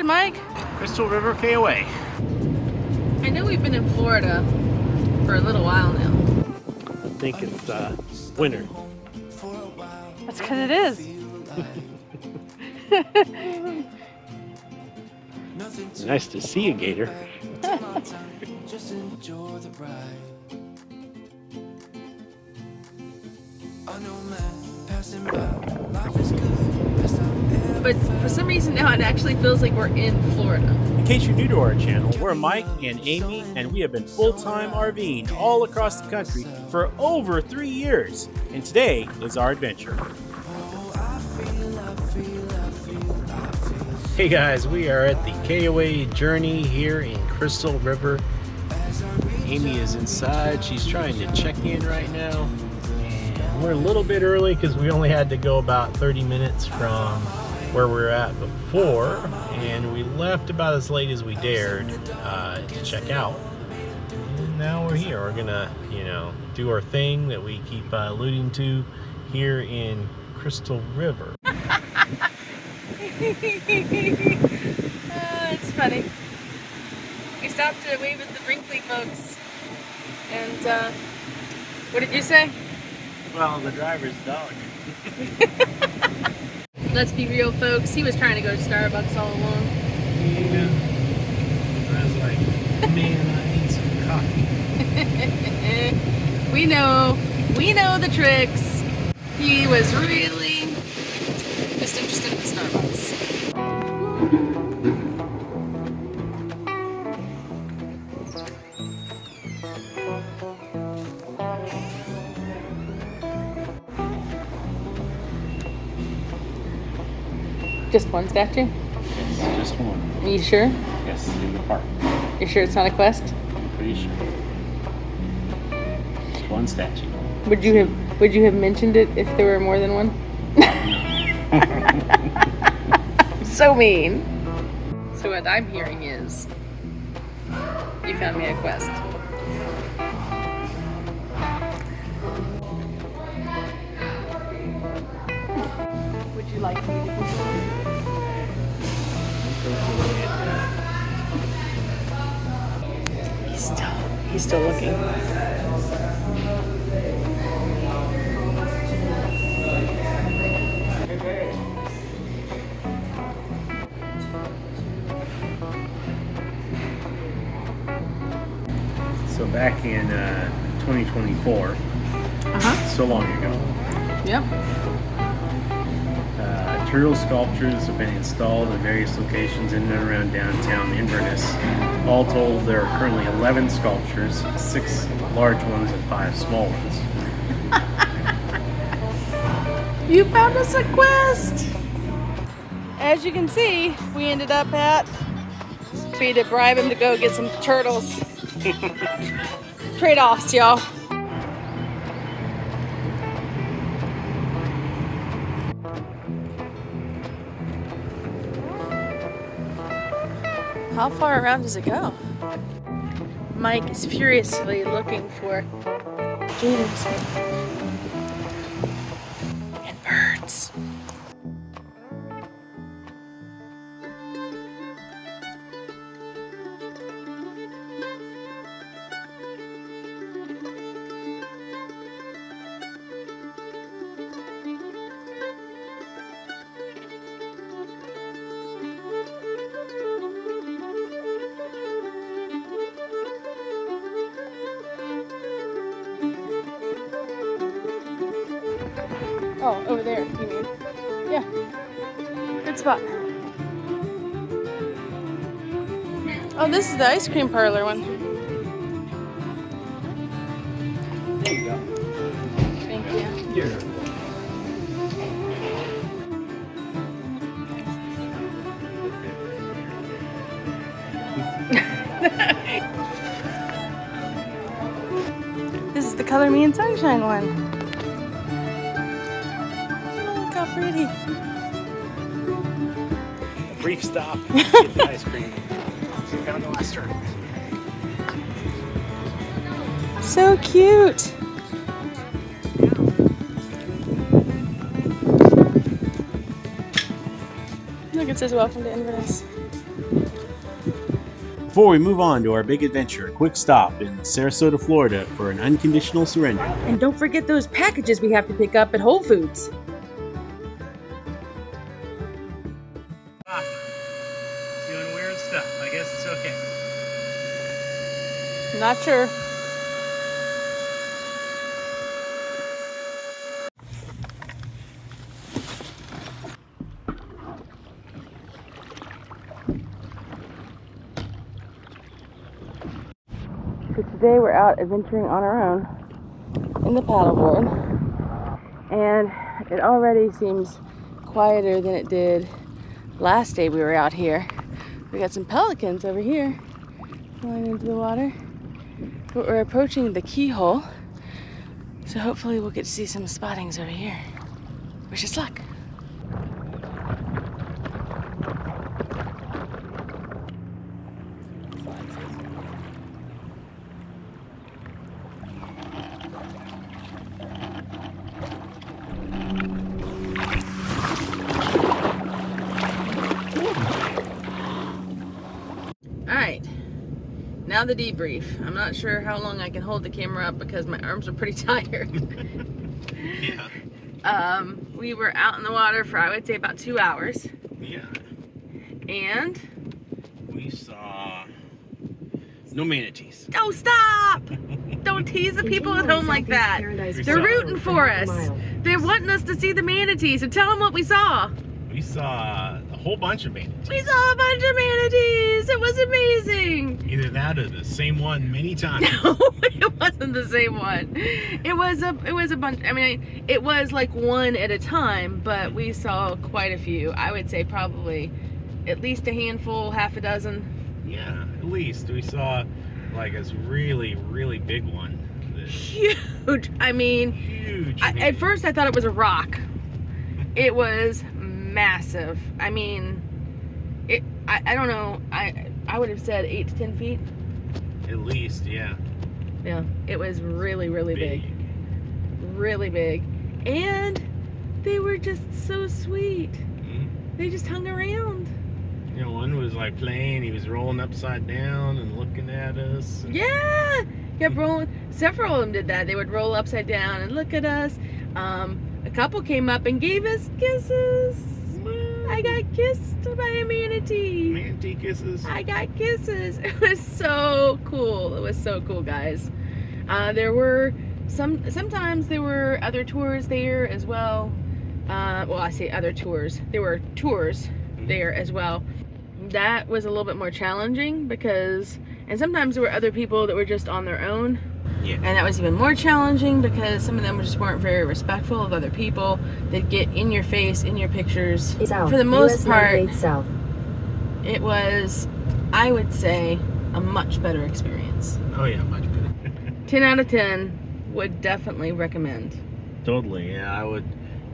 located, Mike? Crystal River KOA. I know we've been in Florida for a little while now. I think it's winter. That's because it is. Nice to see you, Gator. But for some reason now it actually feels like we're in Florida. In case you're new to our channel, we're Mike and Amy, and we have been full-time RVing all across the country for over 3 years. And today is our adventure. Hey guys, we are at the KOA journey here in Crystal River. Amy is inside. She's trying to check in right now. And we're a little bit early because we only had to go about 30 minutes from where we were at before. And we left about as late as we dared to check out. And now we're here. We're gonna, do our thing that we keep alluding to here in Crystal River. It's funny. We stopped to wave at the Brinkley folks, and what did you say? Well, the driver's dog. Let's be real, folks. He was trying to go to Starbucks all along. Yeah. I was like, man, I need some coffee. We know the tricks. He was really just interested in Starbucks. Just one statue? Yes, just one. Are you sure? Yes, in the park. You're sure it's not a quest? I'm pretty sure. Just one statue. Would you have mentioned it if there were more than one? So mean. So what I'm hearing is you found me a quest. Would you like me to do something? He's still looking. So back in 2024, so long ago, Yep. Turtle sculptures have been installed at various locations in and around downtown Inverness. All told, there are currently 11 sculptures, 6 large ones and 5 small ones. You found us a quest! As you can see, we ended up at, we had to bribe him to go get some turtles. Trade-offs, y'all. How far around does it go? Mike is furiously looking for gators and birds. Oh, over there, you mean? Yeah. Good spot. Oh, this is the ice cream parlor one. There you go. Thank you. Yeah. This is the Color Me in Sunshine one. Oh, look how pretty. A brief stop to get the ice cream. Found the last turtle. So cute. Look, it says welcome to Inverness. Before we move on to our big adventure, a quick stop in Sarasota, Florida for an unconditional surrender. And don't forget those packages we have to pick up at Whole Foods. Doing weird stuff. I guess it's okay. Not sure. So today we're out adventuring on our own in the paddleboard, and it already seems quieter than it did last day we were out here. We got some pelicans over here flying into the water, but we're approaching the keyhole, so hopefully we'll get to see some spottings over here. Wish us luck. Alright, now the debrief. I'm not sure how long I can hold the camera up because my arms are pretty tired. Yeah. We were out in the water for, I would say, about 2 hours. Yeah. And We saw no manatees. oh, stop! Don't tease the people at home like that. They're rooting for us. They're wanting us to see the manatees, so tell them what we saw. We saw a whole bunch of manatees. We saw a bunch of manatees. It was amazing. Either that or the same one many times. No, it wasn't the same one. It was a bunch. I mean, it was like one at a time, but we saw quite a few. I would say probably at least a handful, half a dozen. Yeah, at least. We saw like this really, really big one. Huge. I mean, Huge. at first I thought it was a rock. It was massive. I mean, I don't know. I would have said 8 to 10 feet. At least, yeah. Yeah, it was really, really big. Really big. And they were just so sweet. Mm-hmm. They just hung around. You know, one was like playing, he was rolling upside down and looking at us. Yeah, kept rolling. Several of them did that. They would roll upside down and look at us. A couple came up and gave us kisses. I got kissed by a manatee. Manatee kisses. I got kisses. It was so cool. It was so cool, guys. There were sometimes there were other tours there as well. Well, I say other tours. There were tours there as well. That was a little bit more challenging because, and sometimes there were other people that were just on their own. Yeah. And that was even more challenging because some of them just weren't very respectful of other people. They'd get in your face, in your pictures. South, For the most US part, 98 South. it was, I would say, a much better experience. Oh yeah, much better. 10 out of 10 would definitely recommend. Totally, yeah.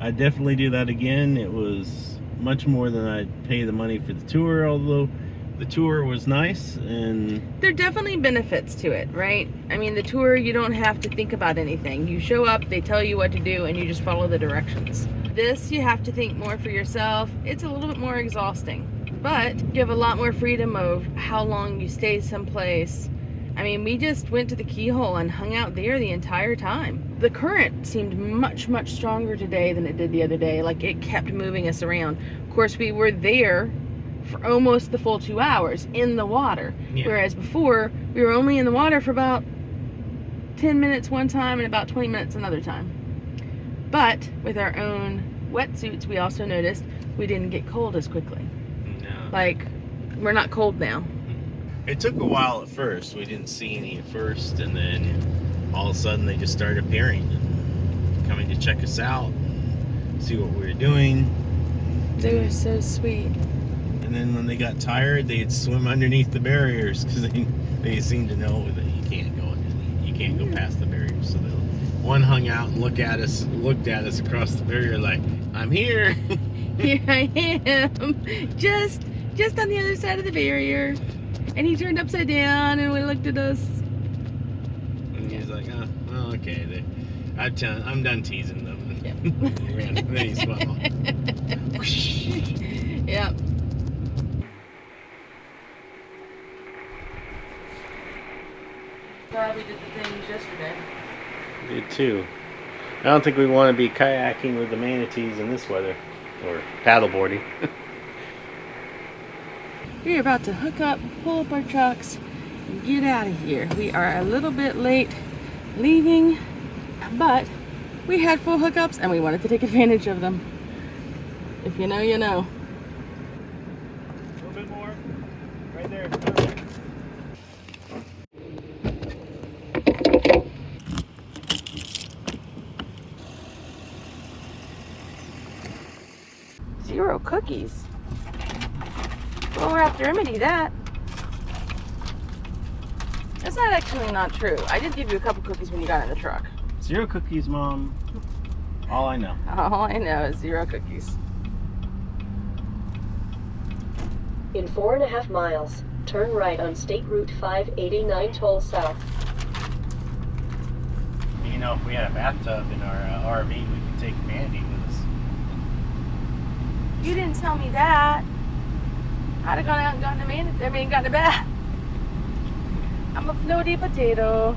I'd definitely do that again. It was much more than I'd pay the money for the tour, although the tour was nice. And There are definitely benefits to it, right? I mean, the tour, you don't have to think about anything. You show up, they tell you what to do, and you just follow the directions. This, you have to think more for yourself. It's a little bit more exhausting, but you have a lot more freedom of how long you stay someplace. I mean, we just went to the keyhole and hung out there the entire time. The current seemed much, much stronger today than it did the other day. Like, it kept moving us around. Of course, we were there for almost the full 2 hours in the water. Yeah. Whereas before, we were only in the water for about 10 minutes one time and about 20 minutes another time. But with our own wetsuits, we also noticed we didn't get cold as quickly. no. Like, we're not cold now. It took a while at first. We didn't see any at first, and then all of a sudden they just started appearing and coming to check us out, see what we were doing. They were so sweet. And then when they got tired, they'd swim underneath the barriers because they seemed to know that you can't go past the barriers. So one hung out and looked at us across the barrier like, I'm here. Here I am, just on the other side of the barrier. And he turned upside down and we looked at us. And he's like, oh, well, okay. I'm done teasing them. Yep. Then he swam off. Yep. glad we did the things yesterday. Did too. I don't think we want to be kayaking with the manatees in this weather, or paddleboarding. We're about to hook up, pull up our trucks, and get out of here. We are a little bit late leaving, but we had full hookups and we wanted to take advantage of them. If you know, you know. A little bit more. Right there. Zero cookies. Well, we'll have to remedy that. That's not actually not true. I did give you a couple cookies when you got in the truck. 0 cookies, Mom. All I know. All I know is 0 cookies. In 4.5 miles, turn right on State Route 589 toll south. You know, if we had a bathtub in our RV, we could take Mandy with us. You didn't tell me that. I'd have gone out and gotten a gotten a bath. I'm a floaty potato.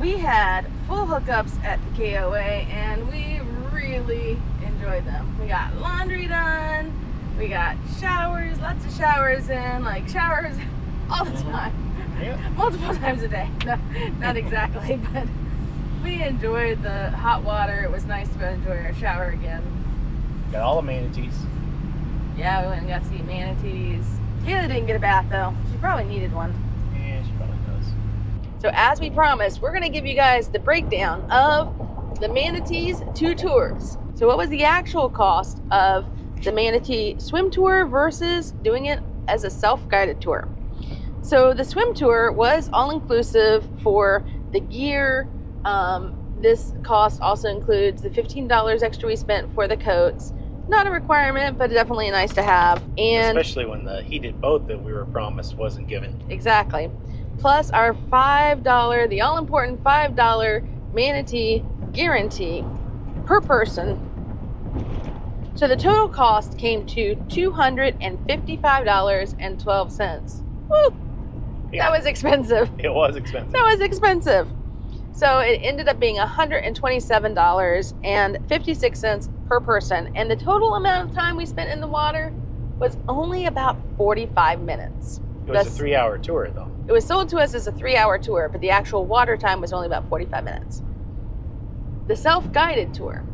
We had full hookups at the KOA and we really enjoyed them. We got laundry done, we got showers, lots of showers in, like showers all the time. Yeah. Multiple times a day. No, not exactly, but we enjoyed the hot water. It was nice to enjoy our shower again. Got all the manatees. Yeah, we went and got to see manatees. Kayla didn't get a bath though. She probably needed one. Yeah, she probably does. So as we promised, we're gonna give you guys the breakdown of the Manatees 2 tours. So what was the actual cost of the Manatee Swim tour versus doing it as a self-guided tour? So the swim tour was all-inclusive for the gear. This cost also includes the $15 extra we spent for the coats. Not a requirement, but definitely nice to have. And especially when the heated boat that we were promised wasn't given. exactly. Plus our $5, the all-important $5 Manatee guarantee per person. So the total cost came to $255.12. Woo! Yeah. That was expensive. It was expensive. That was expensive. So it ended up being $127.56 per person. And the total amount of time we spent in the water was only about 45 minutes. It was a 3-hour tour, though. It was sold to us as a 3-hour tour, but the actual water time was only about 45 minutes. The self-guided tour.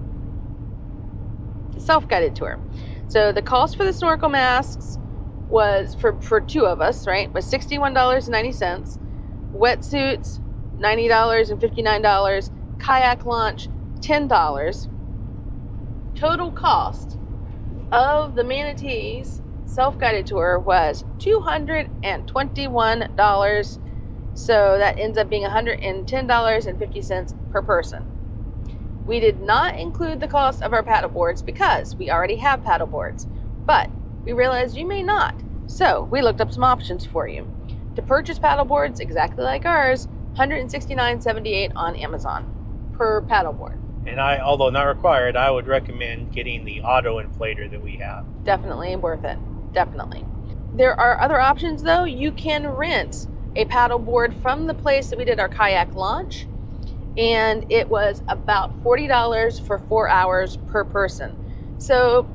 So the cost for the snorkel masks was, for 2 of us, right, was $61.90. Wetsuits, $90.59. Kayak launch, $10. Total cost of the Manatees self-guided tour was $221. So that ends up being $110.50 per person. We did not include the cost of our paddleboards because we already have paddleboards, but we realized you may not. So we looked up some options for you. To purchase paddleboards exactly like ours, $169.78 on Amazon per paddleboard. And although not required, I would recommend getting the auto inflator that we have. Definitely worth it. Definitely. There are other options though. You can rent a paddleboard from the place that we did our kayak launch, and it was about $40 for 4 hours per person. So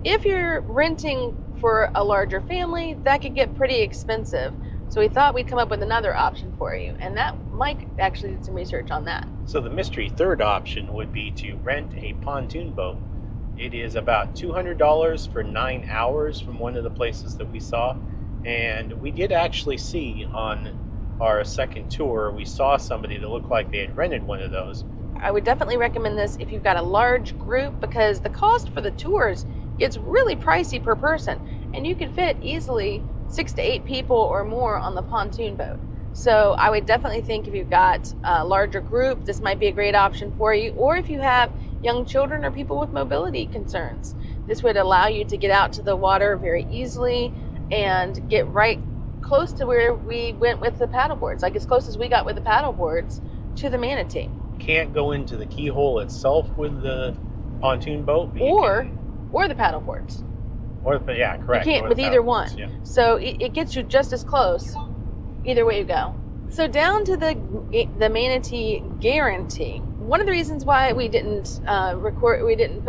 if you're renting for a larger family, that could get pretty expensive. So we thought we'd come up with another option for you, and that Mike actually did some research on that. So the mystery third option would be to rent a pontoon boat. It is about $200 for 9 hours from one of the places that we saw. And we did actually see on our second tour, we saw somebody that looked like they had rented one of those. I would definitely recommend this if you've got a large group, because the cost for the tours gets really pricey per person, and you can fit easily 6 to 8 people or more on the pontoon boat. So I would definitely think if you've got a larger group, this might be a great option for you. Or if you have young children or people with mobility concerns, this would allow you to get out to the water very easily and get right close to where we went with the paddleboards, like as close as we got with the paddleboards to the Manatee. Can't go into the keyhole itself with the pontoon boat, Or the paddleboards. Yeah, correct. You can't or with the either paddleboards, one. yeah. So it gets you just as close either way you go. So down to the Manatee guarantee. One of the reasons why we didn't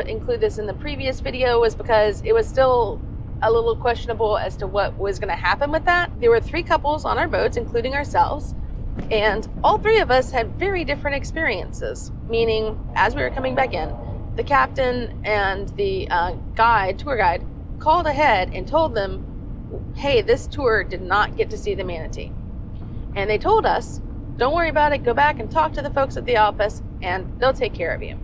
include this in the previous video was because it was still a little questionable as to what was going to happen with that. There were 3 couples on our boats, including ourselves, and all 3 of us had very different experiences. Meaning, as we were coming back in, the captain and the tour guide, called ahead and told them, hey, this tour did not get to see the Manatee. And they told us, don't worry about it, go back and talk to the folks at the office and they'll take care of you.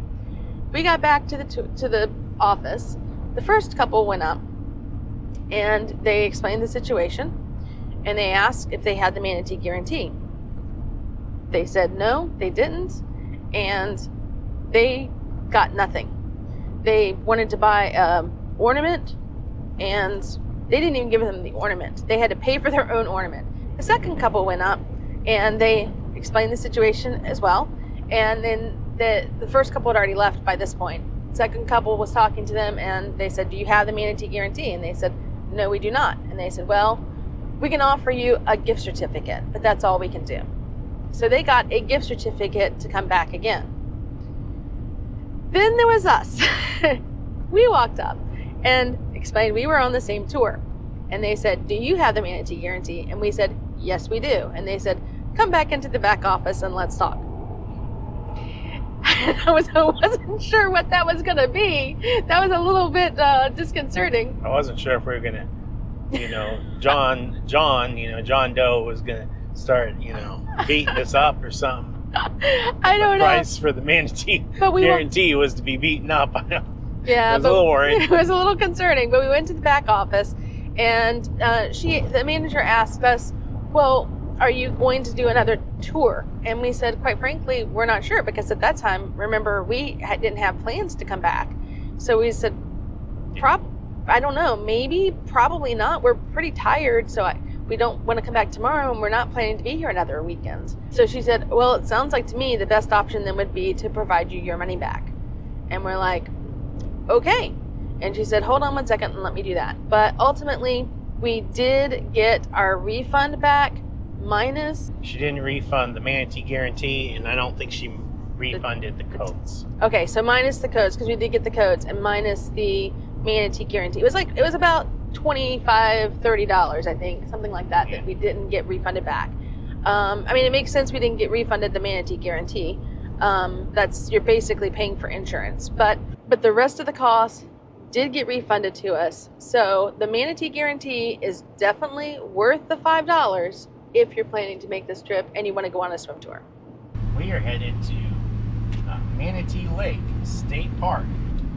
We got back to the office. The first couple went up and they explained the situation and they asked if they had the Manatee guarantee. They said no, they didn't, and they got nothing. They wanted to buy an ornament and they didn't even give them the ornament. They had to pay for their own ornament. The second couple went up and they explained the situation as well. And then the first couple had already left by this point. The second couple was talking to them and they said, do you have the Manatee guarantee? And they said, no, we do not. And they said, well, we can offer you a gift certificate, but that's all we can do. So they got a gift certificate to come back again. Then there was us. We walked up and explained we were on the same tour. And they said, do you have the Manatee guarantee? And we said, yes, we do. And they said, come back into the back office and let's talk. I wasn't sure what that was going to be. That was a little bit disconcerting. I wasn't sure if we were going to, John Doe was going to start, beating us up or something. I don't know. The price for the Manatee guarantee was to be beaten up. Yeah, I was a little worried. It was a little concerning, but we went to the back office and the manager asked us, well, are you going to do another tour? And we said, quite frankly, we're not sure, because at that time, remember, we didn't have plans to come back. So we said, I don't know, maybe, probably not. We're pretty tired, so we don't want to come back tomorrow, and we're not planning to be here another weekend. So she said, well, it sounds like to me the best option then would be to provide you your money back. And we're like, okay. And she said, hold on one second and let me do that. But ultimately, we did get our refund back, minus... She didn't refund the Manatee guarantee, and I don't think she refunded the codes. Okay, so minus the codes, because we did get the codes, and minus the Manatee guarantee. It was about $25, $30, I think, something like that, that we didn't get refunded back. It makes sense we didn't get refunded the Manatee guarantee. You're basically paying for insurance. But the rest of the costs did get refunded to us. So the Manatee guarantee is definitely worth the $5 if you're planning to make this trip and you want to go on a swim tour. We are headed to Manatee Lake State Park.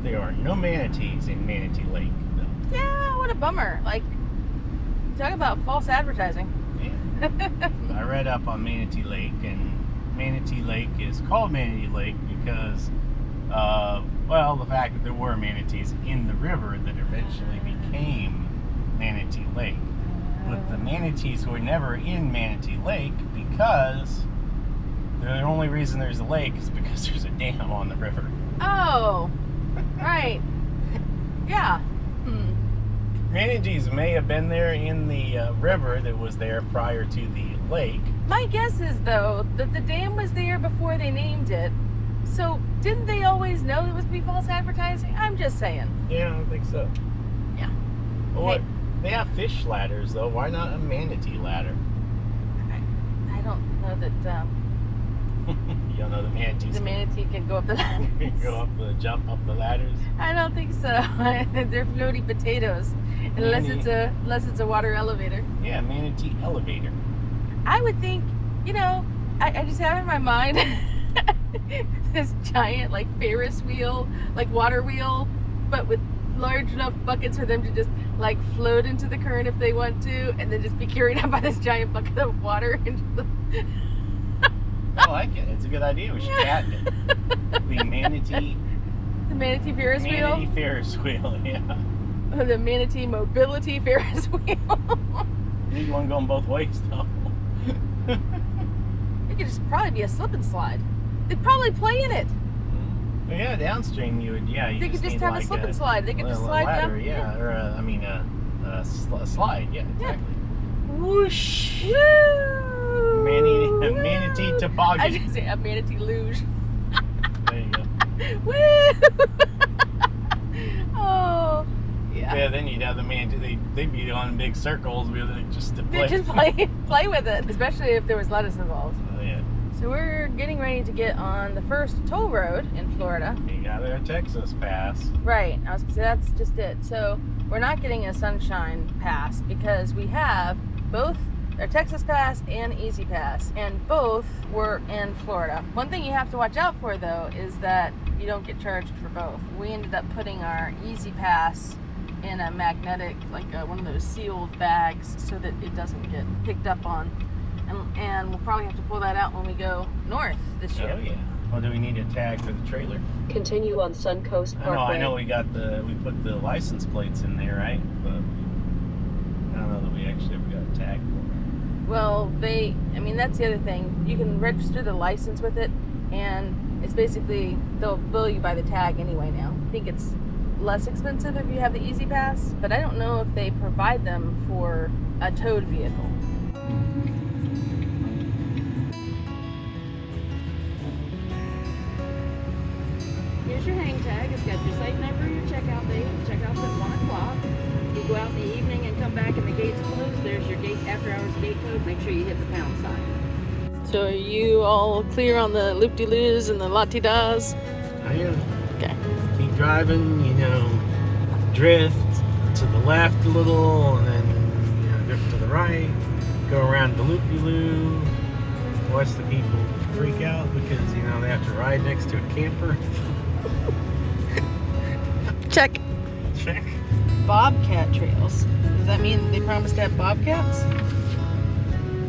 There are no manatees in Manatee Lake, though. Yeah, what a bummer. Talk about false advertising. Yeah. I read up on Manatee Lake, and Manatee Lake is called Manatee Lake because of, the fact that there were manatees in the river that eventually became Manatee Lake. But the manatees were never in Manatee Lake because the only reason there's a lake is because there's a dam on the river. Oh, right. Yeah. Manatees may have been there in the river that was there prior to the lake. My guess is, though, that the dam was there before they named it. So didn't they always know it was to be false advertising? I'm just saying. Yeah, I don't think so. Yeah. Well, they have fish ladders, though. Why not a manatee ladder? I don't know that... You don't know the manatees. The manatee can go up the ladders. Jump up the ladders. I don't think so. They're floaty potatoes, unless it's a water elevator. Yeah, manatee elevator. I would think, I just have in my mind this giant Ferris wheel, water wheel, but with large enough buckets for them to just float into the current if they want to, and then just be carried up by this giant bucket of water into the. I like it. It's a good idea. We should patent it. The manatee. The manatee Ferris wheel? Manatee Ferris wheel, yeah. The manatee mobility Ferris wheel. You need one going both ways, though. It could just probably be a slip and slide. They'd probably play in it. Well, yeah, downstream you would, yeah. They could just have a slip and slide. They could just slide ladder, down. Yeah, or a slide, yeah, exactly. Yeah. Whoosh! Woo! Manatee I toboggan. should say a manatee luge. There you go. Woo! Oh, yeah. Yeah, then you'd have the manatee. They'd be on big circles with it just to play. Just play with it, especially if there was lettuce involved. Oh, yeah. So we're getting ready to get on the first toll road in Florida. You got a Texas pass. Right. I was gonna say that's just it. So we're not getting a sunshine pass because we have both our Texas pass and Easy Pass, and both were in Florida. One thing you have to watch out for though is that you don't get charged for both. We ended up putting our Easy Pass in a magnetic, like one of those sealed bags, so that it doesn't get picked up on. And we'll probably have to pull that out when we go north this year. Oh yeah. Well, do we need a tag for the trailer? Continue on Suncoast Parkway. I know we put the license plates in there, right? But I don't know that we actually ever got a tag for it. Well, that's the other thing. You can register the license with it, and it's basically, they'll bill you by the tag anyway now. I think it's less expensive if you have the Easy Pass, but I don't know if they provide them for a towed vehicle. Here's your hang tag. It's got your site number, your checkout date. Checkout's at 1 o'clock. You go out in the evening and come back and the gate's closed. There's your gate after hours gate code. Make sure you hit the pound sign. So are you all clear on the loop-de-loos and the la-ti-das? I am. Okay. Keep driving, drift to the left a little, and then drift to the right. Go around the loop-de-loo. Watch the people freak out because they have to ride next to a camper. Check. Check. Bobcat trails. Does that mean they promised to have bobcats?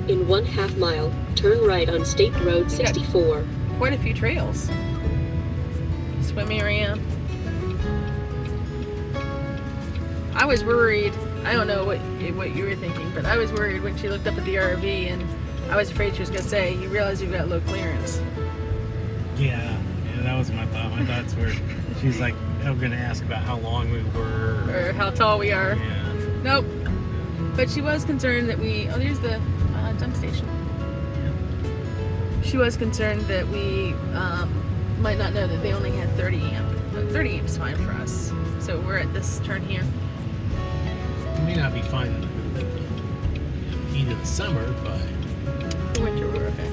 In 1/2 mile, turn right on State Road 64. Quite a few trails. Swim area. I was worried. I don't know what you were thinking, but I was worried when she looked up at the RV, and I was afraid she was going to say, "You realize you've got low clearance." Yeah, that was my thought. My thoughts were, she's like, I'm going to ask about how long we were. Or how tall we are. Yeah. Nope. But she was concerned that there's the dump station. She was concerned that we might not know that they only had 30 amp. But 30 amp is fine for us. So we're at this turn here. It may not be fine in the heat of the summer, but Winter, we're okay.